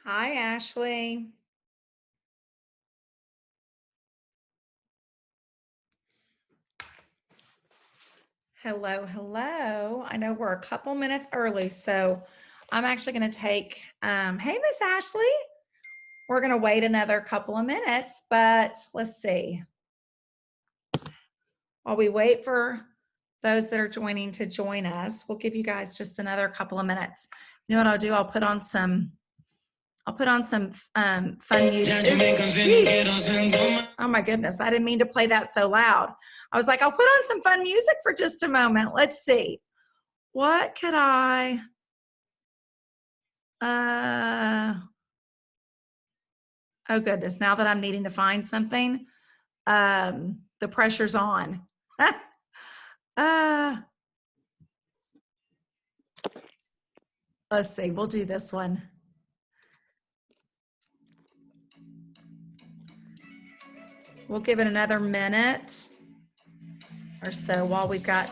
Hi, Ashley. Hello, hello. I know we're a couple minutes early, so I'm actually going to take, hey, Miss Ashley. We're going to wait another couple of minutes, but let's see. While we wait for those that are joining to join us, we'll give you guys just another couple of minutes. You know what I'll do? I'll put on some fun music. Oh my goodness, I didn't mean to play that so loud. I was like, I'll put on some fun music for just a moment. Let's see. What could I oh goodness, now that I'm needing to find something, the pressure's on. uh let's see, we'll do this one. We'll give it another minute or so while we've got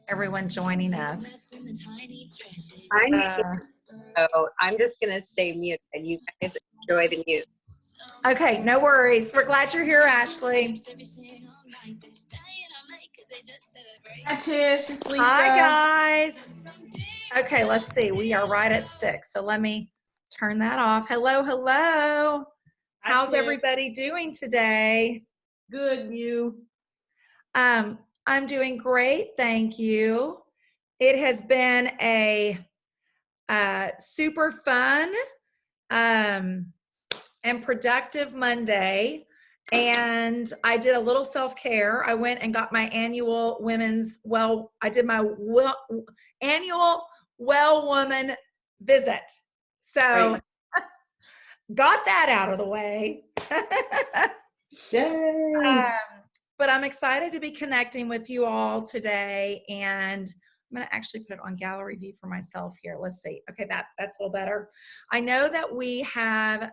everyone joining us. I'm just going to stay muted and you guys enjoy the music. Okay, no worries. We're glad you're here, Ashley. Hi, Tish. It's Lisa. Hi, guys. Okay, let's see. We are right at 6, so let me turn that off. Hello, hello. How's everybody doing today? Good, you? I'm doing great, thank you. It has been a super fun and productive Monday, and I did a little self-care. I went and got my annual annual well woman visit. So got that out of the way. Yay. But I'm excited to be connecting with you all today, and I'm going to actually put it on gallery view for myself here. Let's see. Okay, that's a little better. I know that we have,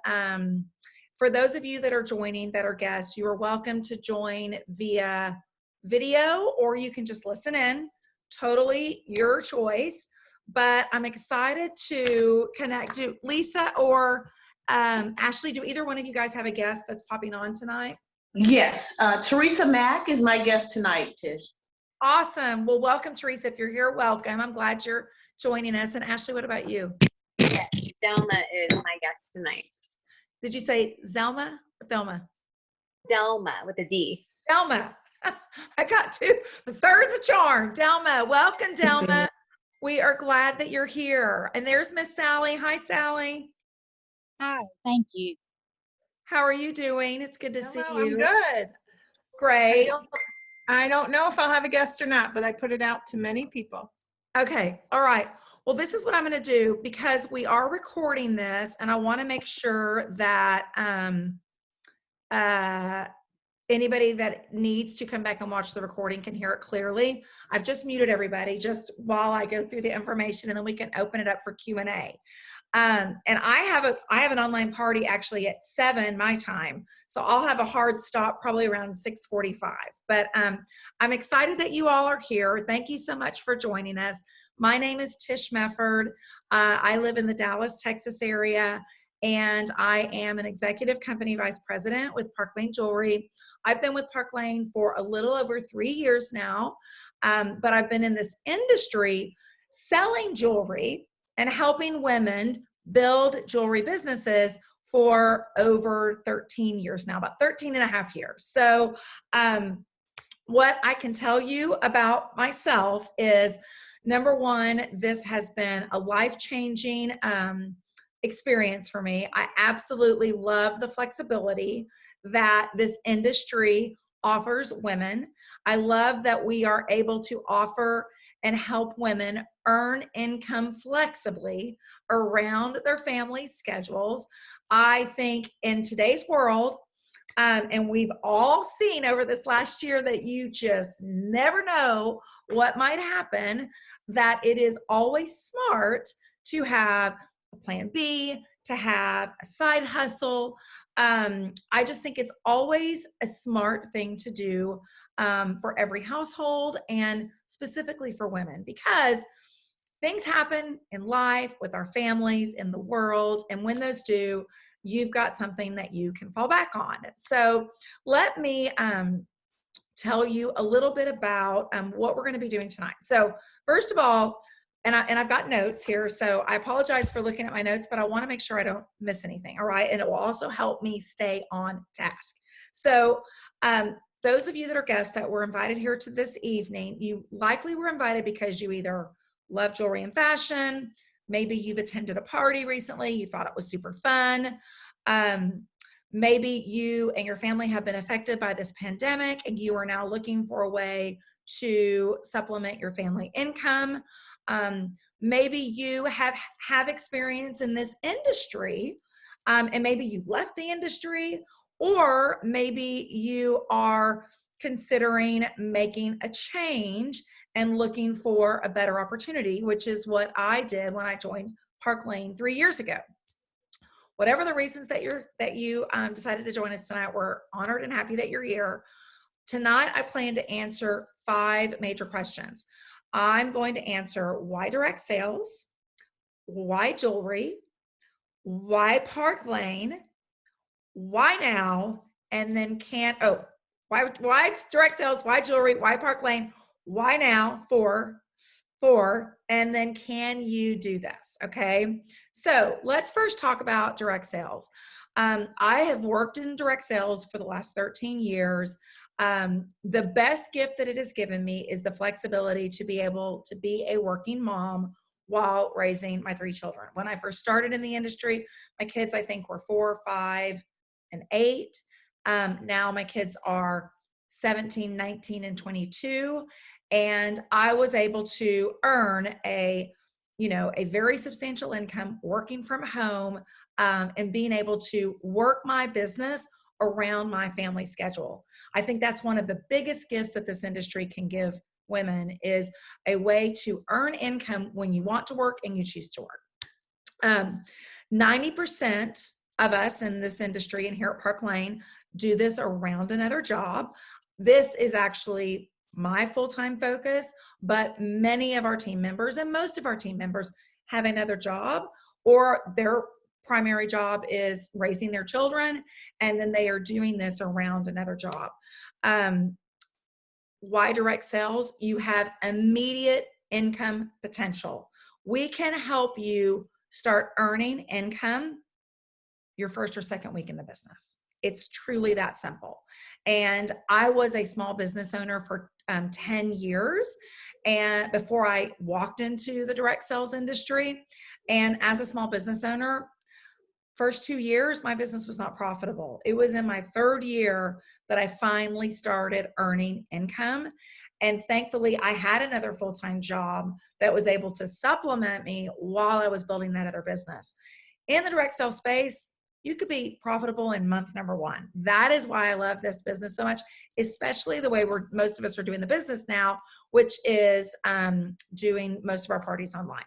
for those of you that are joining that are guests, you are welcome to join via video, or you can just listen in. Totally your choice. But I'm excited to connect. Do Lisa or Ashley, do either one of you guys have a guest that's popping on tonight? Yes. Teresa Mack is my guest tonight, Tish. Awesome. Well, welcome, Teresa. If you're here, welcome. I'm glad you're joining us. And Ashley, what about you? Yes, Delma is my guest tonight. Did you say Zelma or Thelma? Delma with a D. Delma. I got two. The third's a charm. Delma. Welcome, Delma. We are glad that you're here. And there's Miss Sally. Hi, Sally. Hi, thank you. How are you doing? It's good to see you. I'm good. Great. I don't know if I'll have a guest or not, but I put it out to many people. Okay. All right. Well, this is what I'm going to do because we are recording this, and I want to make sure that anybody that needs to come back and watch the recording can hear it clearly. I've just muted everybody just while I go through the information, and then we can open it up for Q&A. And I have an online party actually at 7 my time, so I'll have a hard stop probably around 6:45. But I'm excited that you all are here. Thank you so much for joining us. My name is Tish Mefford. I live in the Dallas, Texas area, and I am an executive company vice president with Park Lane Jewelry. I've been with Park Lane for a little over 3 years now, but I've been in this industry selling jewelry and helping women build jewelry businesses for over 13 years now, about 13 and a half years. So what I can tell you about myself is, number one, this has been a life-changing experience for me. I absolutely love the flexibility that this industry offers women. I love that we are able to offer and help women earn income flexibly around their family schedules. I think in today's world, and we've all seen over this last year that you just never know what might happen, that it is always smart to have a plan B, to have a side hustle. I just think it's always a smart thing to do for every household, and specifically for women, because things happen in life with our families, in the world, and when those do, you've got something that you can fall back on. So let me tell you a little bit about what we're going to be doing tonight. So first of all, and I've got notes here, so I apologize for looking at my notes, but I want to make sure I don't miss anything, all right? And it will also help me stay on task. So those of you that are guests that were invited here to this evening, you likely were invited because you either love jewelry and fashion, maybe you've attended a party recently, you thought it was super fun, maybe you and your family have been affected by this pandemic and you are now looking for a way to supplement your family income. Maybe you have experience in this industry, and maybe you left the industry, or maybe you are considering making a change and looking for a better opportunity, which is what I did when I joined Park Lane 3 years ago. Whatever the reasons that you decided to join us tonight, we're honored and happy that you're here. Tonight, I plan to answer 5 major questions. I'm going to answer why direct sales, why jewelry, why Park Lane, why now, and then why direct sales, why jewelry, why Park Lane, why now, four, and then can you do this? Okay, so let's first talk about direct sales. I have worked in direct sales for the last 13 years. The best gift that it has given me is the flexibility to be able to be a working mom while raising my 3 children. When I first started in the industry, my kids, I think, were 4, 5, and 8. Now my kids are 17, 19, and 22. And I was able to earn a very substantial income working from home, and being able to work my business around my family schedule. I think that's one of the biggest gifts that this industry can give women, is a way to earn income when you want to work and you choose to work. 90% of us in this industry and here at Park Lane do this around another job. This is actually my full-time focus, but many of our team members and most of our team members have another job, or their primary job is raising their children, and then they are doing this around another job. Why direct sales? You have immediate income potential. We can help you start earning income your first or second week in the business. It's truly that simple. And I was a small business owner for 10 years and before I walked into the direct sales industry. And as a small business owner, first 2 years, my business was not profitable. It was in my 3rd year that I finally started earning income. And thankfully, I had another full-time job that was able to supplement me while I was building that other business. In the direct sales space, you could be profitable in month number 1. That is why I love this business so much, especially the way most of us are doing the business now, which is doing most of our parties online.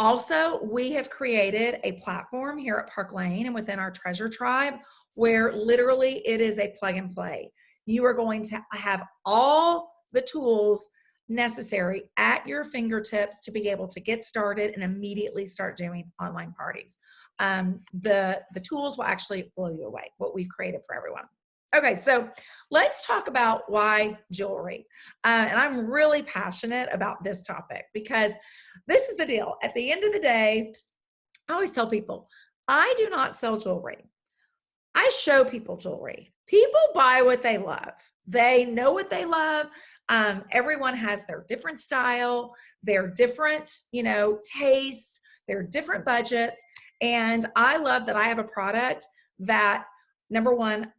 Also, we have created a platform here at Park Lane and within our Treasure Tribe where literally it is a plug and play. You are going to have all the tools necessary at your fingertips to be able to get started and immediately start doing online parties. The tools will actually blow you away, what we've created for everyone. Okay, so let's talk about why jewelry. And I'm really passionate about this topic because this is the deal. At the end of the day, I always tell people, I do not sell jewelry. I show people jewelry. People buy what they love. They know what they love. Everyone has their different style, their different, tastes, their different budgets. And I love that I have a product that, number one,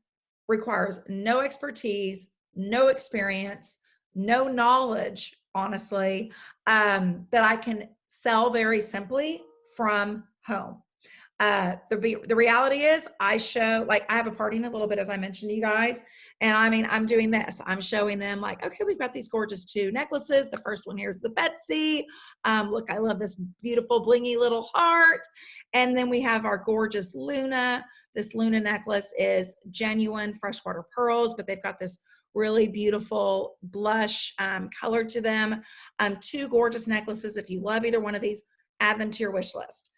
requires no expertise, no experience, no knowledge, honestly, that I can sell very simply from home. The reality is I have a party in a little bit, as I mentioned to you guys. And I'm doing this. I'm showing them okay, we've got these gorgeous 2 necklaces. The first one here is the Betsy. Look, I love this beautiful blingy little heart. And then we have our gorgeous Luna. This Luna necklace is genuine freshwater pearls, but they've got this really beautiful blush color to them. 2 gorgeous necklaces. If you love either one of these, add them to your wish list.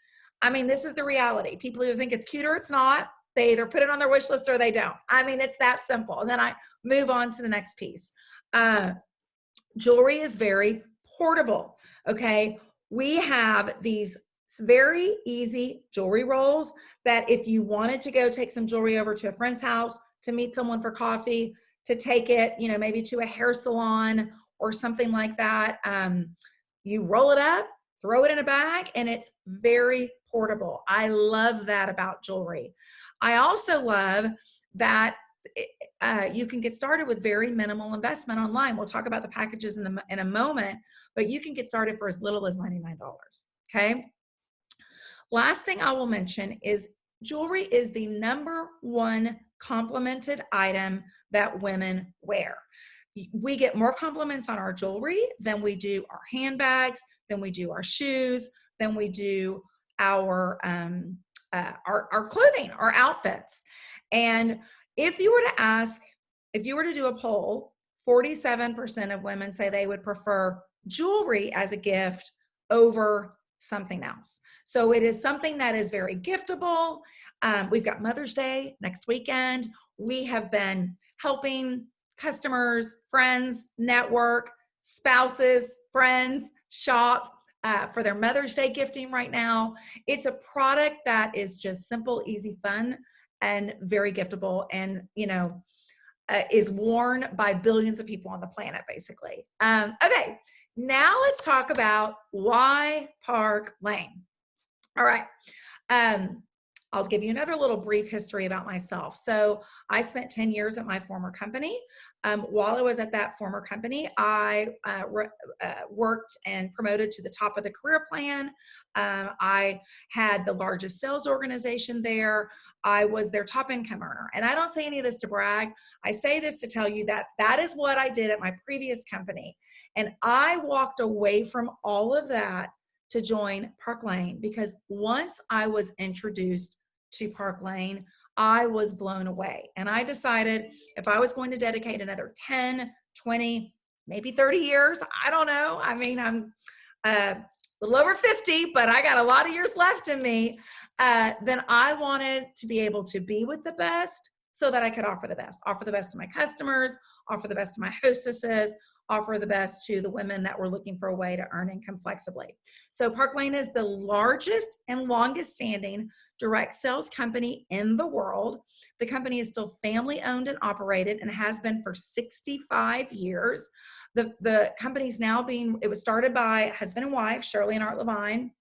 I mean, this is the reality. People either think it's cute or it's not. They either put it on their wish list or they don't. I mean, it's that simple. And then I move on to the next piece. Jewelry is very portable, okay? We have these very easy jewelry rolls that if you wanted to go take some jewelry over to a friend's house, to meet someone for coffee, to take it, you know, maybe to a hair salon or something like that, you roll it up, throw it in a bag, and it's very portable. I love that about jewelry. I also love that you can get started with very minimal investment online. We'll talk about the packages in a moment, but you can get started for as little as $99, okay? Last thing I will mention is jewelry is the #1 complimented item that women wear. We get more compliments on our jewelry than we do our handbags, than we do our shoes, than we do our clothing, our outfits. And if you were to do a poll, 47% of women say they would prefer jewelry as a gift over something else. So it is something that is very giftable. We've got Mother's Day next weekend. We have been helping customers, friends, network, spouses, friends shop for their Mother's Day gifting right now. It's a product that is just simple, easy, fun, and very giftable, and is worn by billions of people on the planet, basically. Okay, now let's talk about why Park Lane. All right. I'll give you another little brief history about myself. So I spent 10 years at my former company. While I was at that former company, I worked and promoted to the top of the career plan. I had the largest sales organization there. I was their top income earner. And I don't say any of this to brag. I say this to tell you that that is what I did at my previous company. And I walked away from all of that to join Park Lane, because once I was introduced to Park Lane, I was blown away. And I decided if I was going to dedicate another 10, 20, maybe 30 years, I don't know. I mean, I'm a little over 50, but I got a lot of years left in me. Then I wanted to be able to be with the best so that I could offer the best to my customers, offer the best to my hostesses, offer the best to the women that were looking for a way to earn income flexibly. So Park Lane is the largest and longest standing direct sales company in the world. The company is still family owned and operated and has been for 65 years. The company's now it was started by husband and wife, Shirley and Art Levine.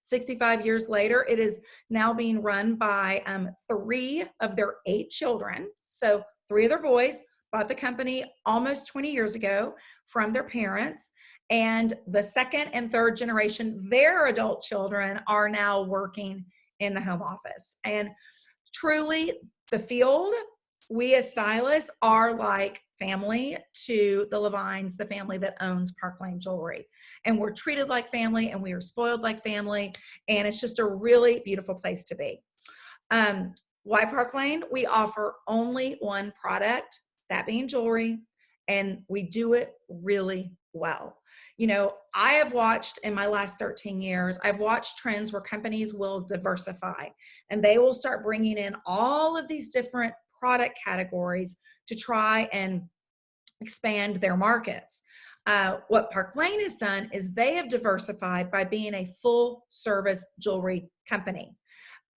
65 years later, it is now being run by 3 of their 8 children. So 3 of their boys bought the company almost 20 years ago from their parents. And the second and third generation, their adult children, are now working in the home office. And truly, the field, we as stylists are like family to the Levines, the family that owns Park Lane Jewelry. And we're treated like family, and we are spoiled like family. And it's just a really beautiful place to be. Why Park Lane? We offer only one product, that being jewelry, and we do it really well. I have watched in my last 13 years, I've watched trends where companies will diversify, and they will start bringing in all of these different product categories to try and expand their markets. What Park Lane has done is they have diversified by being a full service jewelry company.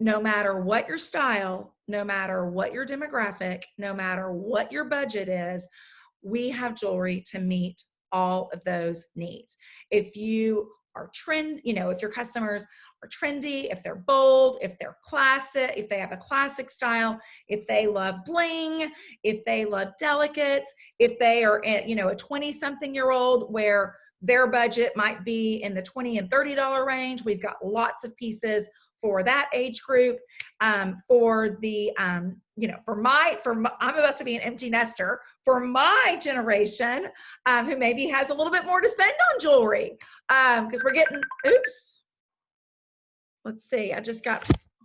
No matter what your style, no matter what your demographic, no matter what your budget is, we have jewelry to meet all of those needs. If you are if your customers are trendy, if they're bold, if they're classic, if they have a classic style, if they love bling, if they love delicates, if they are a 20-something-year-old where their budget might be in the $20 and $30 range, we've got lots of pieces for that age group. For the, I'm about to be an empty nester. For my generation, who maybe has a little bit more to spend on jewelry, because we're getting, oops. Let's see,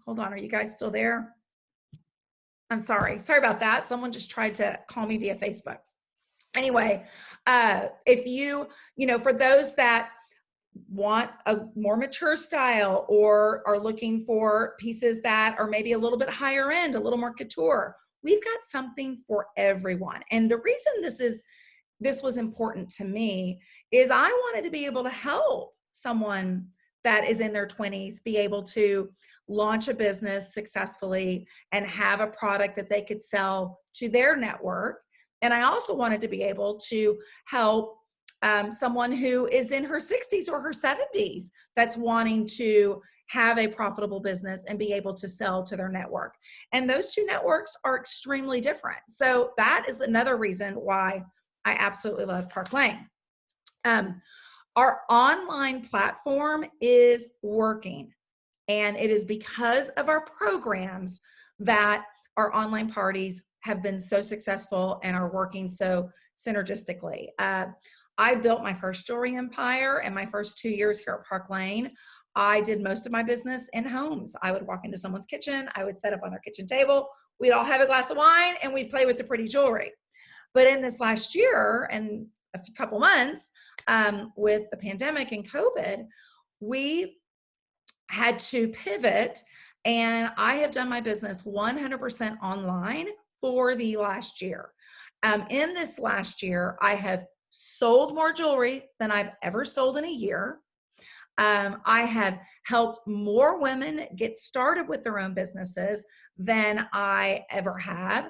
hold on, are you guys still there? I'm sorry. Sorry about that. Someone just tried to call me via Facebook. Anyway, if for those that want a more mature style or are looking for pieces that are maybe a little bit higher end, a little more couture, we've got something for everyone. And the reason this was important to me is I wanted to be able to help someone that is in their 20s be able to launch a business successfully and have a product that they could sell to their network. And I also wanted to be able to help someone who is in her 60s or her 70s that's wanting to have a profitable business and be able to sell to their network. And those two networks are extremely different. So that is another reason why I absolutely love Park Lane. Our online platform is working, and it is because of our programs that our online parties have been so successful and are working so synergistically. I built my first jewelry empire in my first 2 years here at Park Lane. I did most of my business in homes. I would walk into someone's kitchen. I would set up on their kitchen table. We'd all have a glass of wine and we'd play with the pretty jewelry. But in this last year and a couple months with the pandemic and COVID, we had to pivot, and I have done my business 100% online for the last year. In this last year, I have sold more jewelry than I've ever sold in a year. I have helped more women get started with their own businesses than I ever have.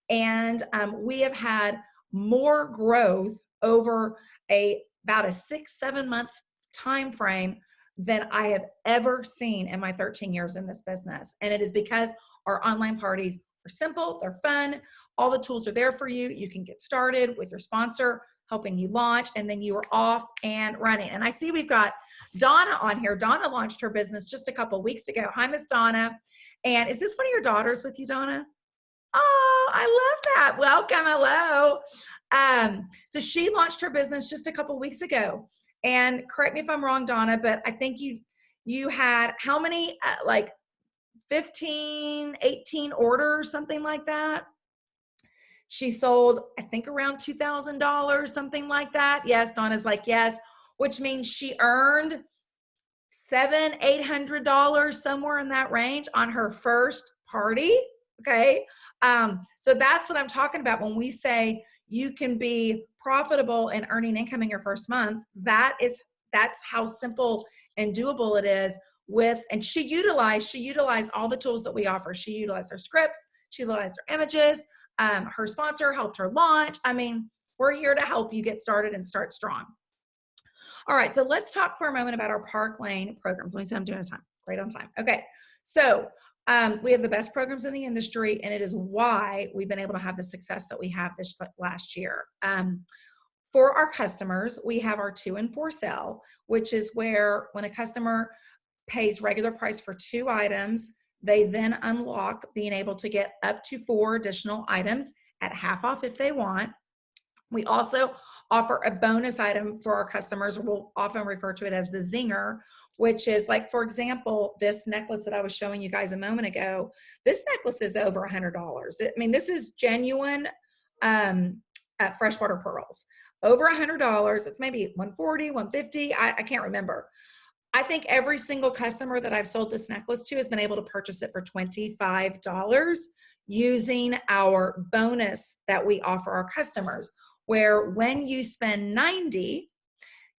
And we have had more growth over about a 6-7 month time frame than I have ever seen in my 13 years in this business. And it is because our online parties are simple, they're fun, all the tools are there for you. You can get started with your sponsor helping you launch, and then you are off and running. And I see we've got Donna on here. Donna launched her business just a couple weeks ago. Hi, Miss Donna. And is this one of your daughters with you, Donna? Oh, I love that. Welcome. Hello. So she launched her business just a couple weeks ago. And correct me if I'm wrong, Donna, but I think you had how many, like 15, 18 orders, something like that? She sold, I think, around $2,000, something like that. Yes, Donna's like, yes, which means she earned $700-800, somewhere in that range on her first party. Okay. So that's what I'm talking about when we say you can be profitable and earning income in your first month. That's how simple and doable it is and she utilized all the tools that we offer. She utilized her scripts, she utilized her images, her sponsor helped her launch. I mean, we're here to help you get started and start strong. All right, so let's talk for a moment about our Park Lane programs. Let me see, I'm doing a time, right on time. Okay, so we have the best programs in the industry, and it is why we've been able to have the success that we have this last year. For our customers, we have our 2 and 4 sale, which is where when a customer pays regular price for 2 items, they then unlock being able to get up to 4 additional items at half off if they want. We also offer a bonus item for our customers. We'll often refer to it as the zinger, which is like, for example, this necklace that I was showing you guys a moment ago. This necklace is over $100. I mean, this is genuine freshwater pearls. Over $100. It's maybe $140, $150. I can't remember. I think every single customer that I've sold this necklace to has been able to purchase it for $25 using our bonus that we offer our customers, where when you spend $90,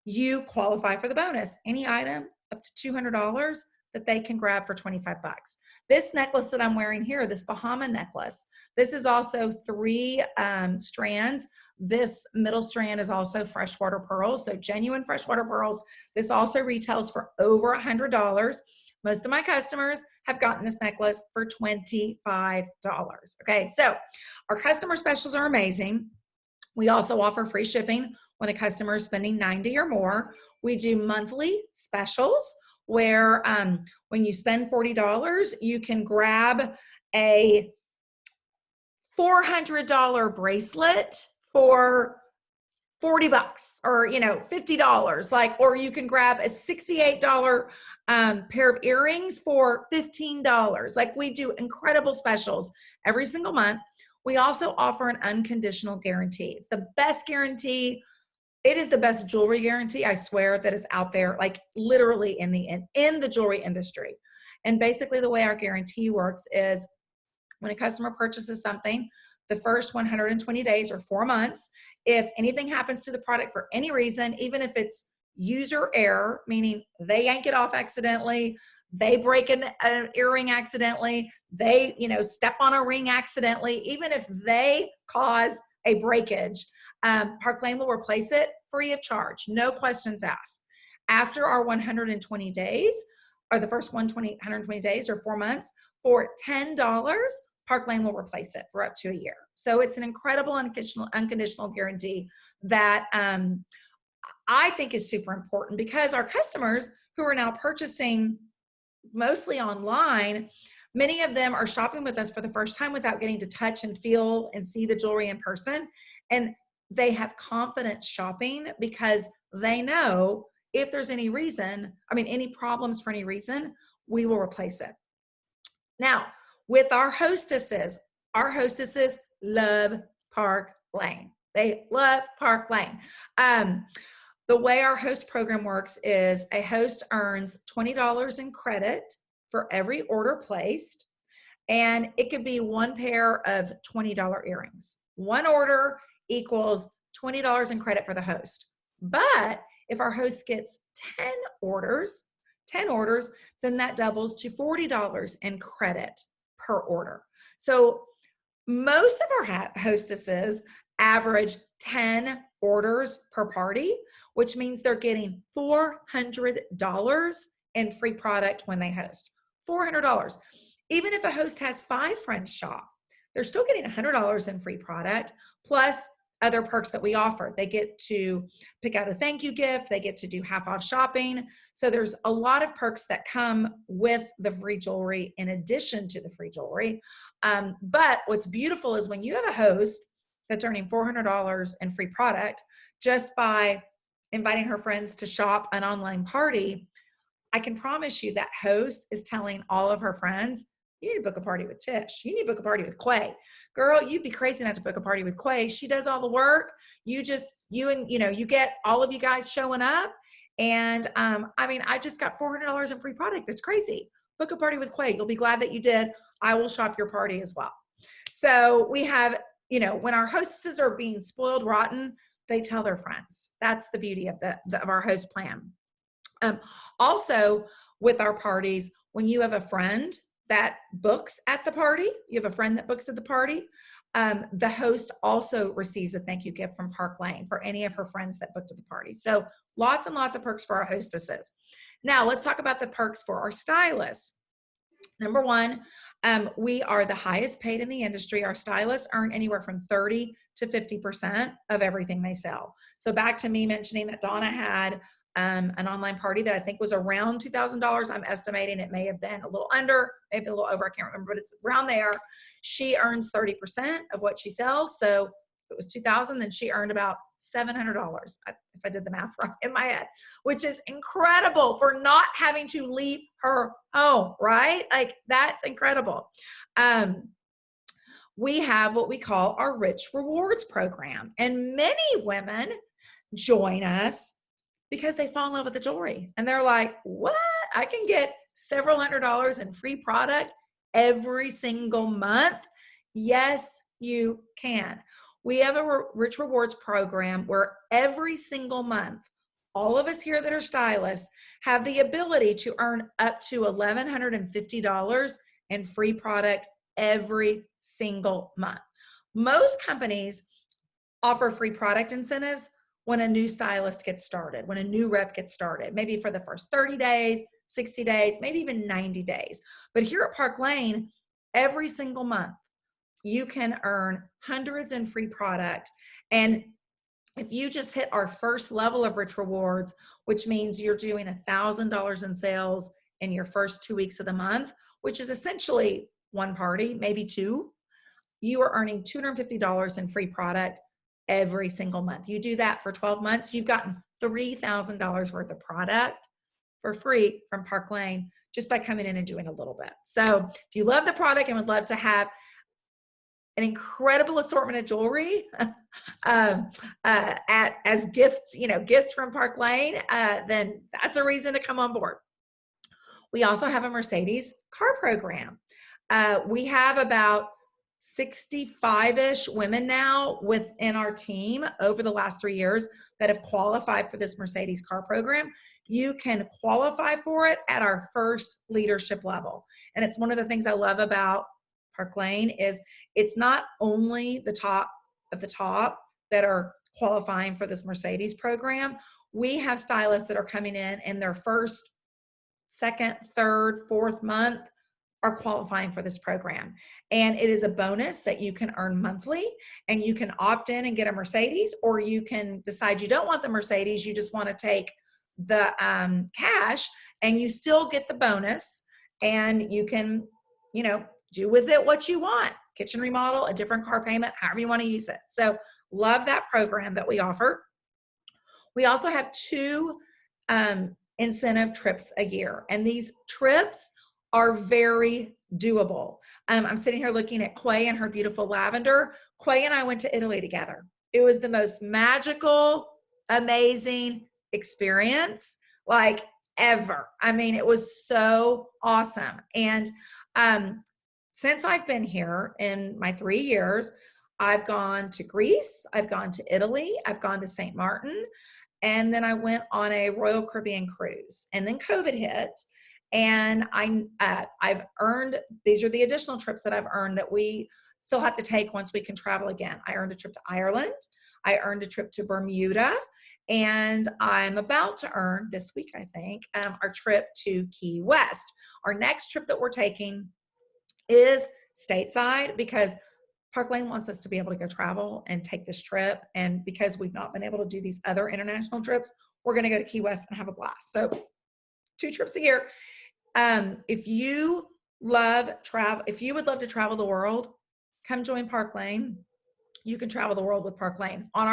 you qualify for the bonus. Any item up to $200 that they can grab for 25 bucks. This necklace that I'm wearing here, this Bahama necklace, this is also 3 strands. This middle strand is also freshwater pearls, so genuine freshwater pearls. This also retails for over $100. Most of my customers have gotten this necklace for $25. Okay, so our customer specials are amazing. We also offer free shipping when a customer is spending $90 or more. We do monthly specials where when you spend $40, you can grab a $400 bracelet for $40 or, $50, like, or you can grab a $68 pair of earrings for $15. Like, we do incredible specials every single month. We also offer an unconditional guarantee. It's the best guarantee. It is the best jewelry guarantee, I swear, that is out there, like literally in the jewelry industry. And basically the way our guarantee works is when a customer purchases something, the first 120 days or 4 months, if anything happens to the product for any reason, even if it's user error, meaning they yank it off accidentally, they break an earring accidentally, they, step on a ring accidentally, even if they cause a breakage, Park Lane will replace it free of charge, no questions asked. After our 120 days, or the first 120 days or 4 months, for $10, Park Lane will replace it for up to a year. So it's an incredible unconditional guarantee that I think is super important, because our customers who are now purchasing mostly online, many of them are shopping with us for the first time without getting to touch and feel and see the jewelry in person. And they have confidence shopping because they know if there's any problems for any reason, we will replace it. Now, with our hostesses love Park Lane. They love Park Lane. The way our host program works is a host earns $20 in credit for every order placed, and it could be one pair of $20 earrings. One order equals $20 in credit for the host. But if our host gets 10 orders, then that doubles to $40 in credit per order. So most of our hostesses average 10 orders per party, which means they're getting $400 in free product when they host. $400. Even if a host has 5 friends shop, they're still getting $100 in free product, plus other perks that we offer. They get to pick out a thank you gift. They get to do half off shopping. So there's a lot of perks that come with the free jewelry in addition to the free jewelry. But what's beautiful is when you have a host that's earning $400 in free product just by inviting her friends to shop an online party, I can promise you that host is telling all of her friends, you need to book a party with Tish. You need to book a party with Quay. Girl, you'd be crazy not to book a party with Quay. She does all the work. You get all of you guys showing up. And I just got $400 in free product. It's crazy. Book a party with Quay. You'll be glad that you did. I will shop your party as well. So we have, when our hostesses are being spoiled rotten, they tell their friends. That's the beauty of our host plan. Also, with our parties, when you have a friend that books at the party, the host also receives a thank you gift from Park Lane for any of her friends that booked at the party. So lots and lots of perks for our hostesses. Now let's talk about the perks for our stylists. Number one, we are the highest paid in the industry. Our stylists earn anywhere from 30 to 50% of everything they sell. So back to me mentioning that Donna had an online party that I think was around $2,000. I'm estimating it may have been a little under, maybe a little over, I can't remember, but it's around there. She earns 30% of what she sells. So if it was $2,000, then she earned about $700, if I did the math right in my head, which is incredible for not having to leave her home, right? Like, that's incredible. We have what we call our Rich Rewards program, and many women join us because they fall in love with the jewelry and they're like, what? I can get several $100s in free product every single month. Yes, you can. We have a Rich Rewards program where every single month, all of us here that are stylists have the ability to earn up to $1,150 in free product every single month. Most companies offer free product incentives when a new stylist gets started, when a new rep gets started, maybe for the first 30 days, 60 days, maybe even 90 days. But here at Park Lane, every single month, you can earn hundreds in free product. And if you just hit our first level of Rich Rewards, which means you're doing $1,000 in sales in your first 2 weeks of the month, which is essentially one party, maybe two, you are earning $250 in free product every single month. You do that for 12 months, you've gotten $3,000 worth of product for free from Park Lane just by coming in and doing a little bit. So if you love the product and would love to have an incredible assortment of jewelry as gifts, gifts from Park Lane, then that's a reason to come on board. We also have a Mercedes car program. We have about 65-ish women now within our team over the last 3 years that have qualified for this Mercedes car program. You can qualify for it at our first leadership level. And it's one of the things I love about Park Lane is it's not only the top of the top that are qualifying for this Mercedes program. We have stylists that are coming in their first, second, third, fourth month are qualifying for this program. And it is a bonus that you can earn monthly, and you can opt in and get a Mercedes, or you can decide you don't want the Mercedes, you just want to take the cash, and you still get the bonus, and you can, do with it what you want. Kitchen remodel, a different car payment, however you want to use it. So love that program that we offer. We also have 2 incentive trips a year, and these trips are very doable. I'm sitting here looking at Quay and her beautiful lavender. Quay and I went to Italy together. It was the most magical, amazing experience like ever. I mean, it was so awesome. And since I've been here in my 3 years, I've gone to Greece, I've gone to Italy, I've gone to St. Martin, and then I went on a Royal Caribbean cruise. And then COVID hit, and I've earned, these are the additional trips that I've earned that we still have to take once we can travel again. I earned a trip to Ireland, I earned a trip to Bermuda, and I'm about to earn this week, I think, our trip to Key West. Our next trip that we're taking is stateside because Park Lane wants us to be able to go travel and take this trip. And because we've not been able to do these other international trips, we're going to go to Key West and have a blast. So 2 trips a year. If you love travel, if you would love to travel the world, come join Park Lane. You can travel the world with Park Lane. On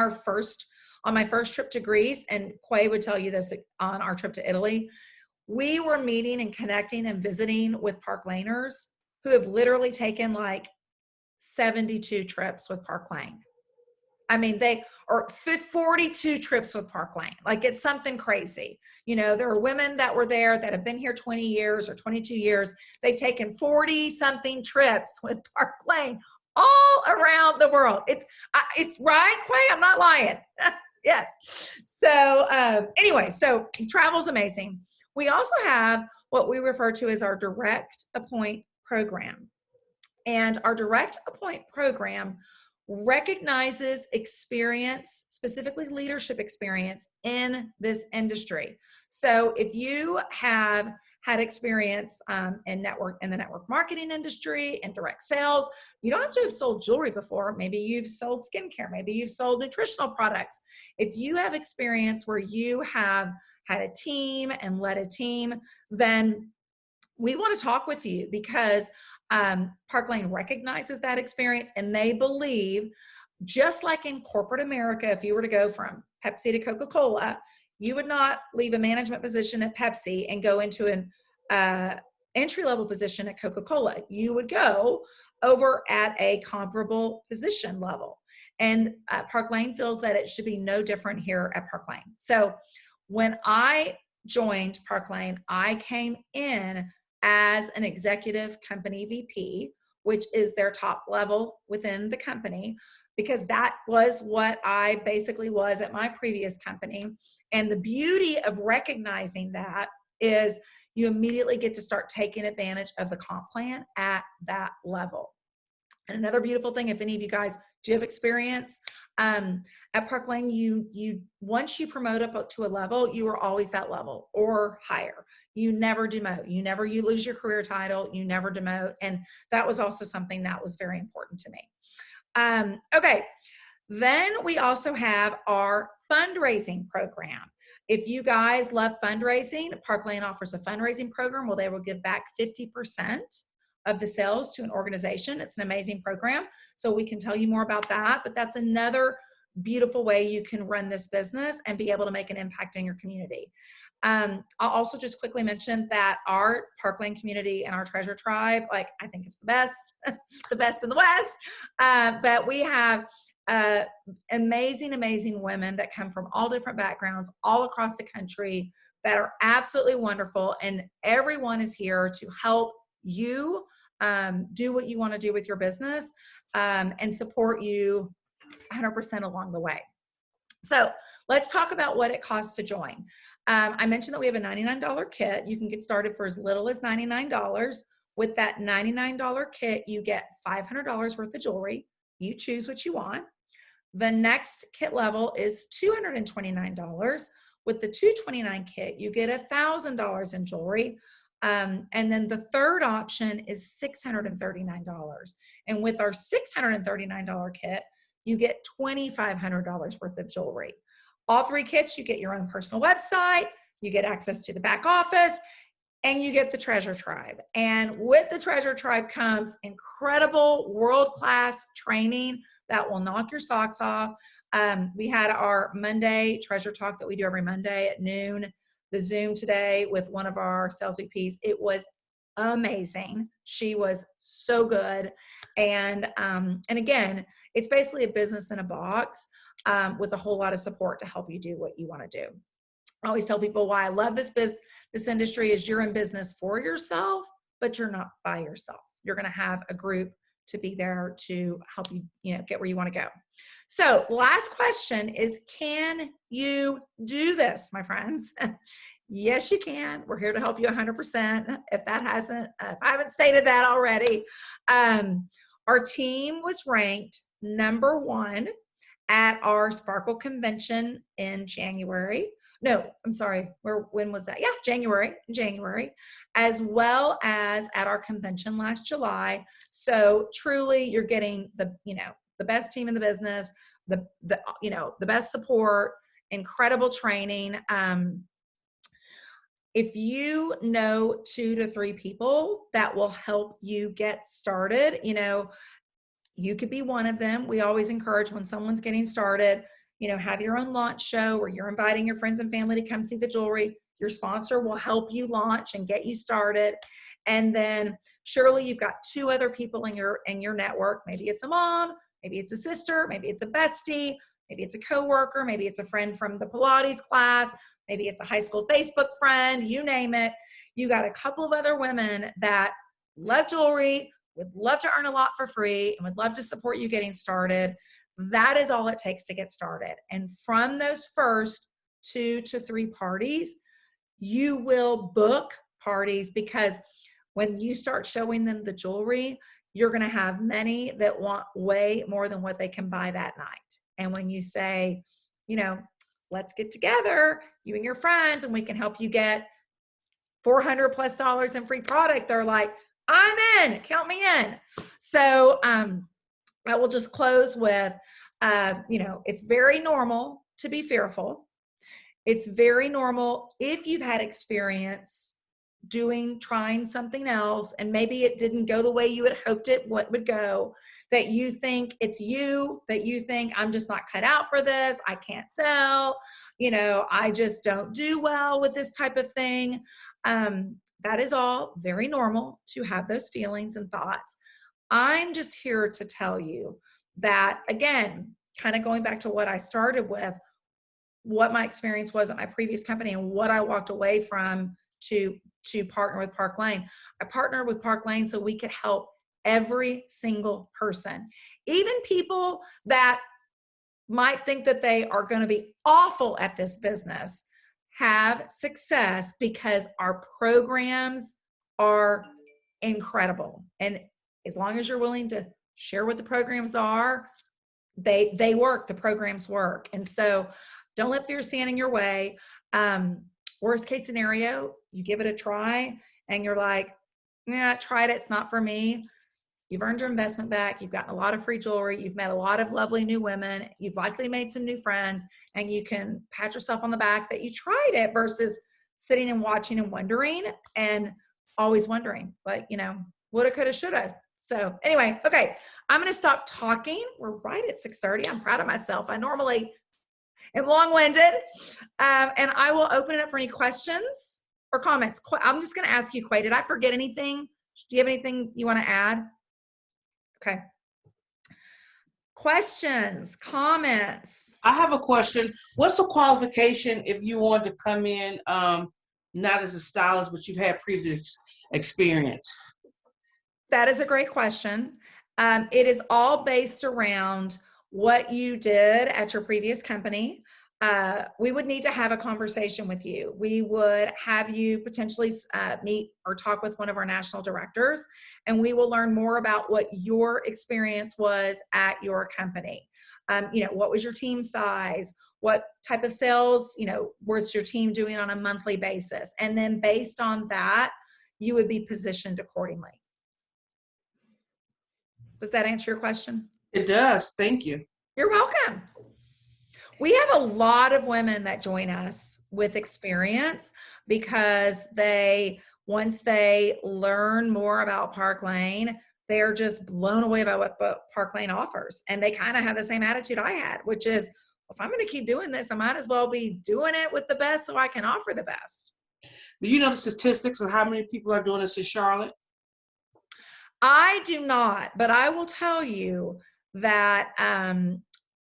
my first trip to Greece, and Quay would tell you this on our trip to Italy, we were meeting and connecting and visiting with Park Laners who have literally taken like 72 trips with Park Lane. I mean, they are 42 trips with Park Lane. Like, it's something crazy. There are women that were there that have been here 20 years or 22 years. They've taken 40 something trips with Park Lane all around the world. It's right, Quay? I'm not lying. Yes. So anyway, so travel's amazing. We also have what we refer to as our Direct Appoint program. And our Direct Appoint program recognizes experience, specifically leadership experience in this industry. So if you have had experience in the network marketing industry and direct sales, you don't have to have sold jewelry before. Maybe you've sold skincare. Maybe you've sold nutritional products. If you have experience where you have had a team and led a team, then we want to talk with you because Park Lane recognizes that experience, and they believe, just like in corporate America, if you were to go from Pepsi to Coca-Cola, you would not leave a management position at Pepsi and go into an entry-level position at Coca-Cola. You would go over at a comparable position level. And Park Lane feels that it should be no different here at Park Lane. So when I joined Park Lane, I came in as an executive company VP, which is their top level within the company, because that was what I basically was at my previous company. And the beauty of recognizing that is you immediately get to start taking advantage of the comp plan at that level. And another beautiful thing, if any of you guys do have experience, at Park Lane, you once you promote up to a level, you are always that level or higher. You never demote. You lose your career title. You never demote. And that was also something that was very important to me. Okay. Then we also have our fundraising program. If you guys love fundraising, Park Lane offers a fundraising program where they will give back 50% of the sales to an organization. It's an amazing program. So we can tell you more about that, but that's another beautiful way you can run this business and be able to make an impact in your community. I'll also just quickly mention that our Parkland community and our treasure tribe, like, I think it's the best, the best in the West. But we have amazing, amazing women that come from all different backgrounds, all across the country, that are absolutely wonderful. And everyone is here to help you do what you want to do with your business, and support you 100% along the way. So let's talk about what it costs to join. I mentioned that we have a $99 kit. You can get started for as little as $99. With that $99 kit, you get $500 worth of jewelry. You choose what you want. The next kit level is $229. With the $229 kit, you get $1,000 in jewelry. And then the third option is $639. And with our $639 kit, you get $2,500 worth of jewelry. All three kits, you get your own personal website, you get access to the back office, and you get the Treasure Tribe. And with the Treasure Tribe comes incredible world-class training that will knock your socks off. We had our Monday Treasure Talk that we do every Monday at noon, the Zoom today with one of our sales VPs. It was amazing. She was so good. And again, it's basically a business in a box, with a whole lot of support to help you do what you want to do. I always tell people why I love this industry is you're in business for yourself, but you're not by yourself. You're going to have a group to be there to help you, get where you want to go. So last question is, can you do this, my friends? Yes, you can. We're here to help you 100%. If I haven't stated that already. Our team was ranked #1 at our Sparkle convention in January. No, I'm sorry. When was that? Yeah, January, as well as at our convention last July. So truly, you're getting the best team in the business, the best support, incredible training. If you know 2 to 3 people that will help you get started, you could be one of them. We always encourage when someone's getting started, have your own launch show where you're inviting your friends and family to come see the jewelry. Your sponsor will help you launch and get you started. And then surely you've got 2 other people in your network. Maybe it's a mom, maybe it's a sister, maybe it's a bestie, maybe it's a coworker, maybe it's a friend from the Pilates class, maybe it's a high school Facebook friend, you name it. You got a couple of other women that love jewelry, would love to earn a lot for free, and would love to support you getting started. That is all it takes to get started. And from those first 2 to 3 parties, you will book parties, because when you start showing them the jewelry, you're going to have many that want way more than what they can buy that night. And when you say, let's get together, you and your friends, and we can help you get $400+ in free product, they're like, I'm in, count me in. So I will just close with, it's very normal to be fearful. It's very normal if you've had experience trying something else, and maybe it didn't go the way you had hoped it would go, that you think I'm just not cut out for this. I can't sell, I just don't do well with this type of thing. That is all very normal to have those feelings and thoughts. I'm just here to tell you that, again, kind of going back to what I started with, what my experience was at my previous company and what I walked away from to partner with Park Lane. I partnered with Park Lane so we could help every single person, even people that might think that they are going to be awful at this business, have success, because our programs are incredible. And as long as you're willing to share what the programs are, they work, the programs work. And so don't let fear stand in your way. Worst case scenario, you give it a try and you're like, yeah, I tried it, it's not for me. You've earned your investment back. You've gotten a lot of free jewelry. You've met a lot of lovely new women. You've likely made some new friends, and you can pat yourself on the back that you tried it, versus sitting and watching and wondering, and always wondering, but woulda, coulda, shoulda. So anyway, okay. I'm going to stop talking. We're right at 6:30. I'm proud of myself. I normally am long-winded. And I will open it up for any questions or comments. I'm just going to ask you, Quay, did I forget anything? Do you have anything you want to add? Okay. Questions, comments? I have a question. What's the qualification if you want to come in, not as a stylist, but you've had previous experience? That is a great question. It is all based around what you did at your previous company. We would need to have a conversation with you. We would have you potentially meet or talk with one of our national directors, and we will learn more about what your experience was at your company. What was your team size? What type of sales, was your team doing on a monthly basis? And then based on that, you would be positioned accordingly. Does that answer your question? It does. Thank you. You're welcome. We have a lot of women that join us with experience because once they learn more about Park Lane, they're just blown away by what Park Lane offers. And they kind of have the same attitude I had, which is, if I'm going to keep doing this, I might as well be doing it with the best so I can offer the best. Do you know the statistics of how many people are doing this in Charlotte? I do not, but I will tell you that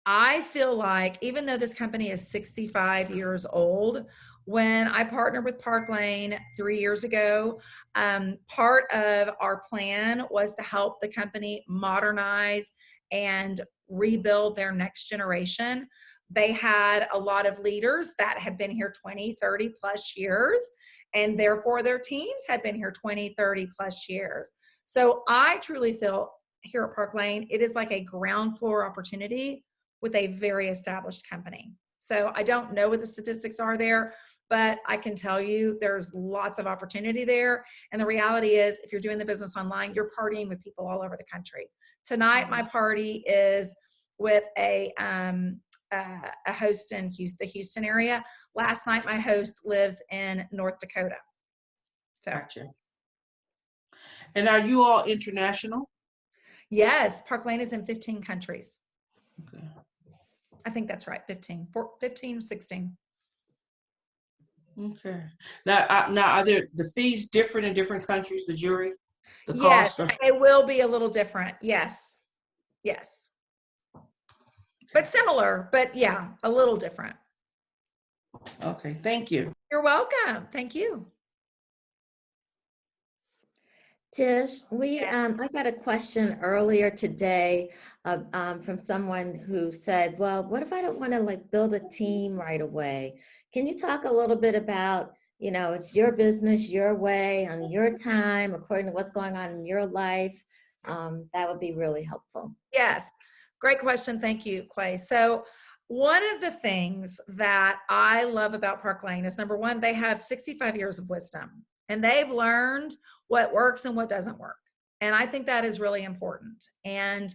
I feel like even though this company is 65 years old, when I partnered with Park Lane 3 years ago, part of our plan was to help the company modernize and rebuild their next generation. They had a lot of leaders that had been here 20, 30 plus years, and therefore their teams had been here 20, 30 plus years. So I truly feel here at Park Lane, it is like a ground floor opportunity with a very established company. So I don't know what the statistics are there, but I can tell you there's lots of opportunity there. And the reality is, if you're doing the business online, you're partying with people all over the country. Tonight, my party is with a host in the Houston area. Last night, my host lives in North Dakota. So. Gotcha. And are you all international? Yes, Park Lane is in 15 countries. Okay. I think that's right, 15, 16. Okay. Now, are there the fees different in different countries? The jury, the Yes, cost. they will be a little different. Yes, yes, but similar. But yeah, a little different. Okay. Thank you. You're welcome. Thank you. Tish, I got a question earlier today from someone who said, well, what if I don't want to build a team right away? Can you talk a little bit about, it's your business, your way, on your time, according to what's going on in your life? That would be really helpful. Yes, great question. Thank you, Quay. So one of the things that I love about Park Lane is, number one, they have 65 years of wisdom, and they've learned what works and what doesn't work. And I think that is really important. And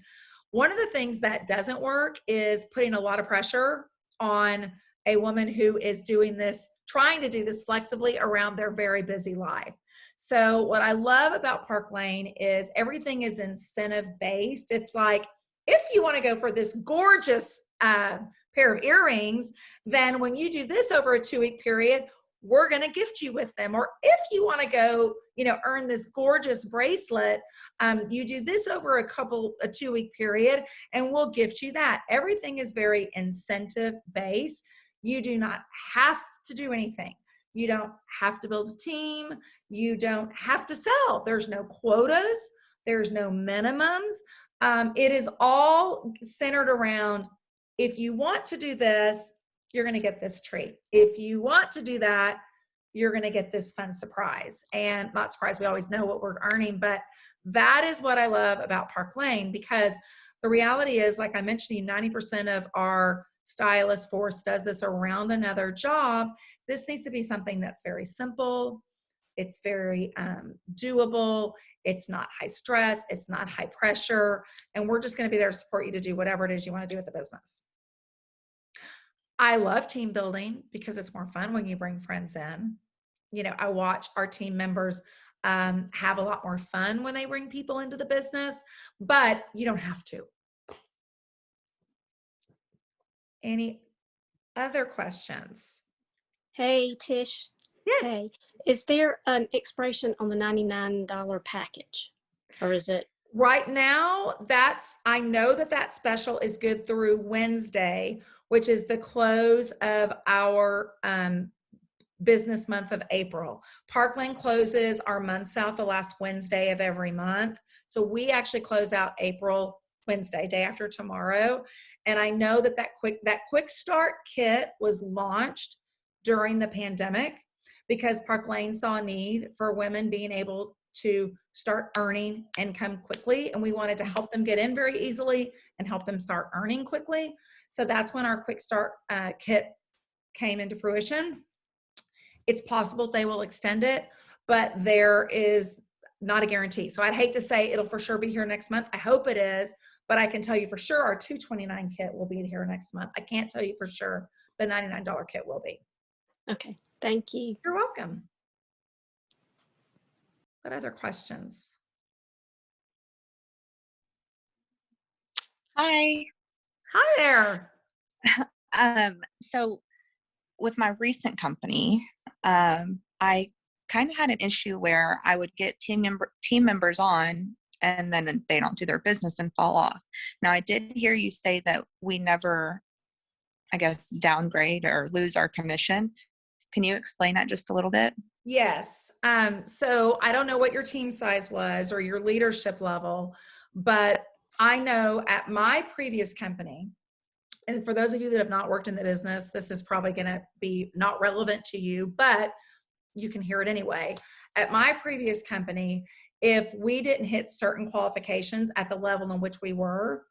one of the things that doesn't work is putting a lot of pressure on a woman who is doing this, trying to do this flexibly around their very busy life. So what I love about Park Lane is everything is incentive based. It's like, if you want to go for this gorgeous pair of earrings, then when you do this over a 2-week period, we're going to gift you with them. Or if you want to go, earn this gorgeous bracelet, you do this over a 2-week period, and we'll gift you that. Everything is very incentive based. You do not have to do anything. You don't have to build a team. You don't have to sell. There's no quotas. There's no minimums. It is all centered around, if you want to do this, you're going to get this treat. If you want to do that, you're going to get this fun surprise. And not surprise, we always know what we're earning, but that is what I love about Park Lane, because the reality is, like I mentioned, 90% of our stylist force does this around another job. This needs to be something that's very simple. It's very doable. It's not high stress. It's not high pressure. And we're just going to be there to support you to do whatever it is you want to do with the business. I love team building because it's more fun when you bring friends in. I watch our team members have a lot more fun when they bring people into the business, but you don't have to. Any other questions? Hey, Tish. Yes. Hey, is there an expiration on the $99 package, or is it? Right now, I know that special is good through Wednesday, which is the close of our business month of April. Parkland closes our months out the last Wednesday of every month. So we actually close out April Wednesday, day after tomorrow. And I know that quick start kit was launched during the pandemic because Park Lane saw a need for women being able to start earning income quickly. And we wanted to help them get in very easily and help them start earning quickly. So that's when our quick start kit came into fruition. It's possible they will extend it, but there is not a guarantee. So I'd hate to say it'll for sure be here next month. I hope it is, but I can tell you for sure our $229 kit will be here next month. I can't tell you for sure the $99 kit will be. Okay, thank you. You're welcome. What other questions? Hi. Hi there. So with my recent company, I kind of had an issue where I would get team members on and then they don't do their business and fall off. Now, I did hear you say that we never, I guess, downgrade or lose our commission. Can you explain that just a little bit? Yes. So I don't know what your team size was or your leadership level, but I know at my previous company, and for those of you that have not worked in the business, this is probably going to be not relevant to you, but you can hear it anyway. At my previous company, if we didn't hit certain qualifications at the level in which we were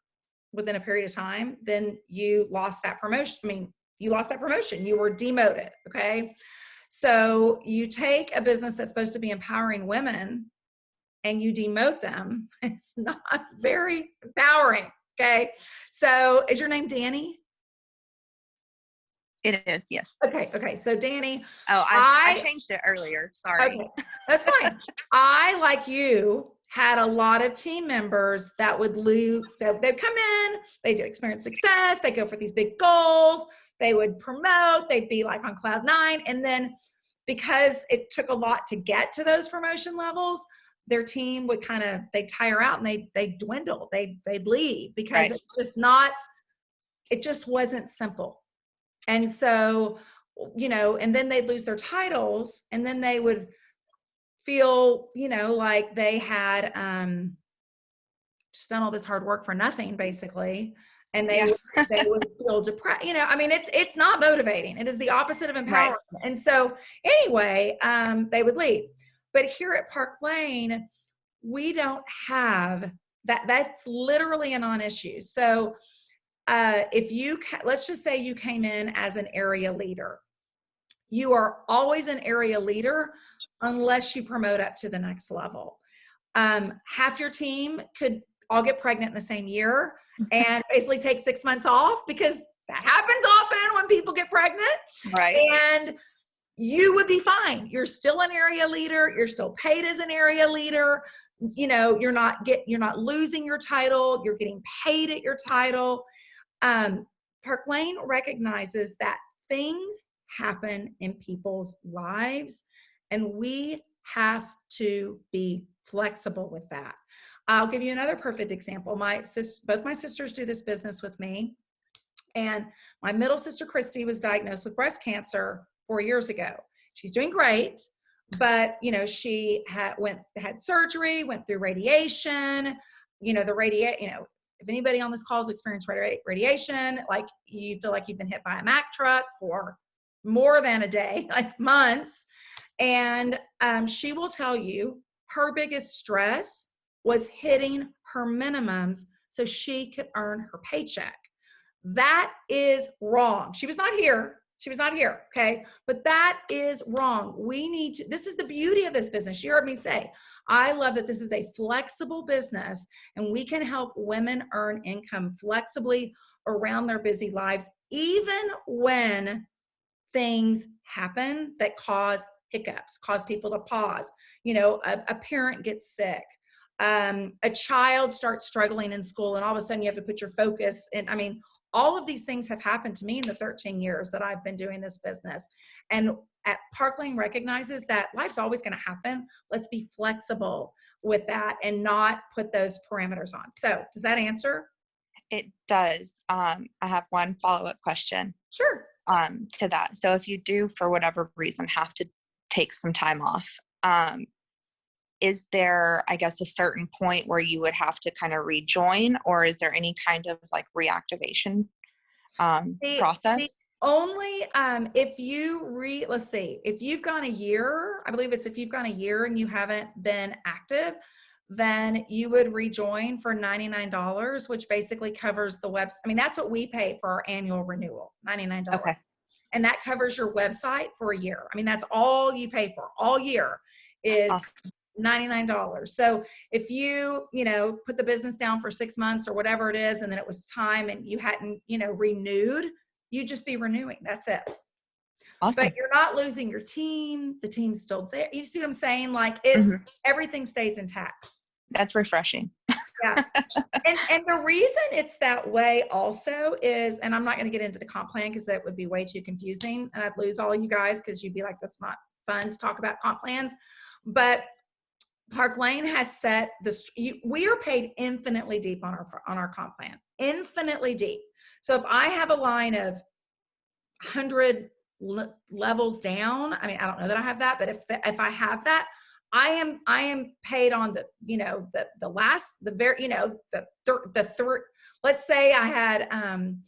within a period of time, then you lost that promotion. I mean, you lost that promotion. You were demoted. Okay. So you take a business that's supposed to be empowering women and you demote them. It's not very empowering. Okay. So is your name Danny? It is, yes. Okay. Okay. So Danny. Oh, I changed it earlier. Sorry. Okay. That's fine. I, like you, had a lot of team members that would lose, they'd come in, they'd experience success, they go for these big goals, they would promote, they'd be like on cloud 9. And then because it took a lot to get to those promotion levels, their team would they'd tire out and they'd dwindle, they'd leave because Right. it just wasn't simple. And so, and then they'd lose their titles and then they would feel, like they had just done all this hard work for nothing, basically. And they would feel depressed. It's not motivating. It is the opposite of empowerment. Right. And so anyway, they would leave. But here at Park Lane, we don't have that. That's literally a non-issue. So let's just say you came in as an area leader. You are always an area leader unless you promote up to the next level. Half your team could all get pregnant in the same year and basically take 6 months off because that happens often when people get pregnant. Right. And you would be fine. You're still an area leader. You're still paid as an area leader. You're not losing your title. You're getting paid at your title. Park Lane recognizes that things happen in people's lives, and we have to be flexible with that. I'll give you another perfect example. Both my sisters do this business with me, and my middle sister Christy was diagnosed with breast cancer 4 years ago. She's doing great, but she had surgery, went through radiation. If anybody on this call has experienced radiation, like you feel like you've been hit by a Mack truck for more than a day, like months. And she will tell you her biggest stress was hitting her minimums so she could earn her paycheck. That is wrong. She was not here. Okay. But that is wrong. This is the beauty of this business. You heard me say, I love that this is a flexible business and we can help women earn income flexibly around their busy lives, even when things happen that cause hiccups, cause people to pause. You know, a parent gets sick. A child starts struggling in school, and all of a sudden you have to put your focus in. I mean, all of these things have happened to me in the 13 years that I've been doing this business. And at Park Lane recognizes that life's always going to happen. Let's be flexible with that and not put those parameters on. So does that answer? It does. I have one follow-up question Sure. to that. So if you do, for whatever reason, have to take some time off, is there, I guess, a certain point where you would have to kind of rejoin, or is there any kind of like reactivation process? Only if you let's see, if you've gone a year, I believe it's if you've gone a year and you haven't been active, then you would rejoin for $99, which basically covers the website. I mean, that's what we pay for our annual renewal, $99. Okay. And that covers your website for a year. I mean, that's all you pay for all year is Awesome. $99. So if you put the business down for 6 months or whatever it is, and then it was time and you hadn't, renewed, you'd just be renewing. That's it. Awesome. But you're not losing your team. The team's still there. You see what I'm saying? Like everything stays intact. That's refreshing. Yeah. And the reason it's that way also is, and I'm not going to get into the comp plan because that would be way too confusing and I'd lose all you guys because you'd be like, that's not fun to talk about comp plans. But Park Lane has set this, we are paid infinitely deep on our comp plan, infinitely deep. So if I have a line of 100 levels down, I mean, I don't know that I have that, but if I have that, I am paid on let's say I had I'm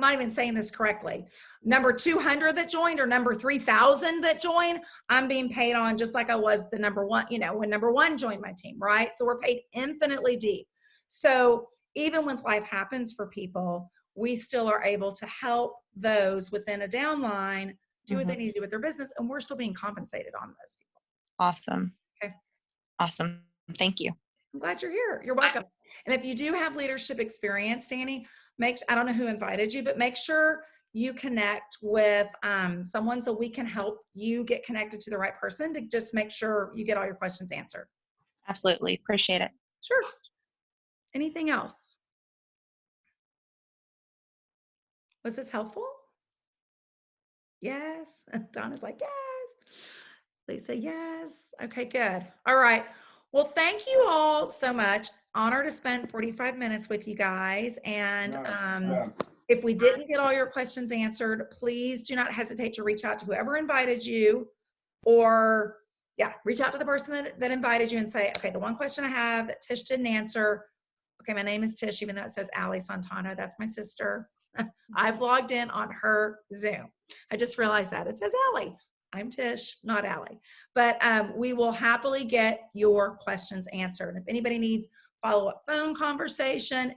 not even saying this correctly. Number 200 that joined or number 3,000 that joined, I'm being paid on just like I was the number one, when number one joined my team, right? So we're paid infinitely deep. So even when life happens for people, we still are able to help those within a downline do what they need to do with their business, and we're still being compensated on those people. Awesome. Okay. Awesome. Thank you. I'm glad you're here. You're welcome. And if you do have leadership experience, Danny, I don't know who invited you, but make sure you connect with someone so we can help you get connected to the right person to just make sure you get all your questions answered. Absolutely. Appreciate it. Sure. Anything else? Was this helpful? Yes. Donna's like, yes. Lisa, yes. Okay, good. All right. Well, thank you all so much. Honor to spend 45 minutes with you guys. And if we didn't get all your questions answered, please do not hesitate to reach out to whoever invited you, or reach out to the person that invited you and say, okay, the one question I have that Tish didn't answer. Okay, my name is Tish, even though it says Allie Santana. That's my sister. I've logged in on her Zoom. I just realized that it says Allie. I'm Tish, not Allie. But we will happily get your questions answered. If anybody needs follow-up phone conversation,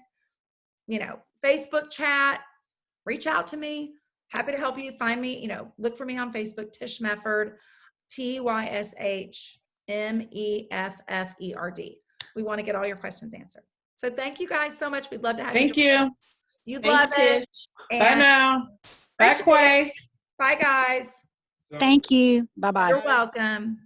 Facebook chat, reach out to me. Happy to help you. Find me, look for me on Facebook, Tish Mefford, TYSHMEFFERD. We want to get all your questions answered. So thank you guys so much. We'd love to have you. Thank you. You'd love it. Bye now. Bye, Quay. Bye, guys. Thank you. Bye-bye. You're welcome.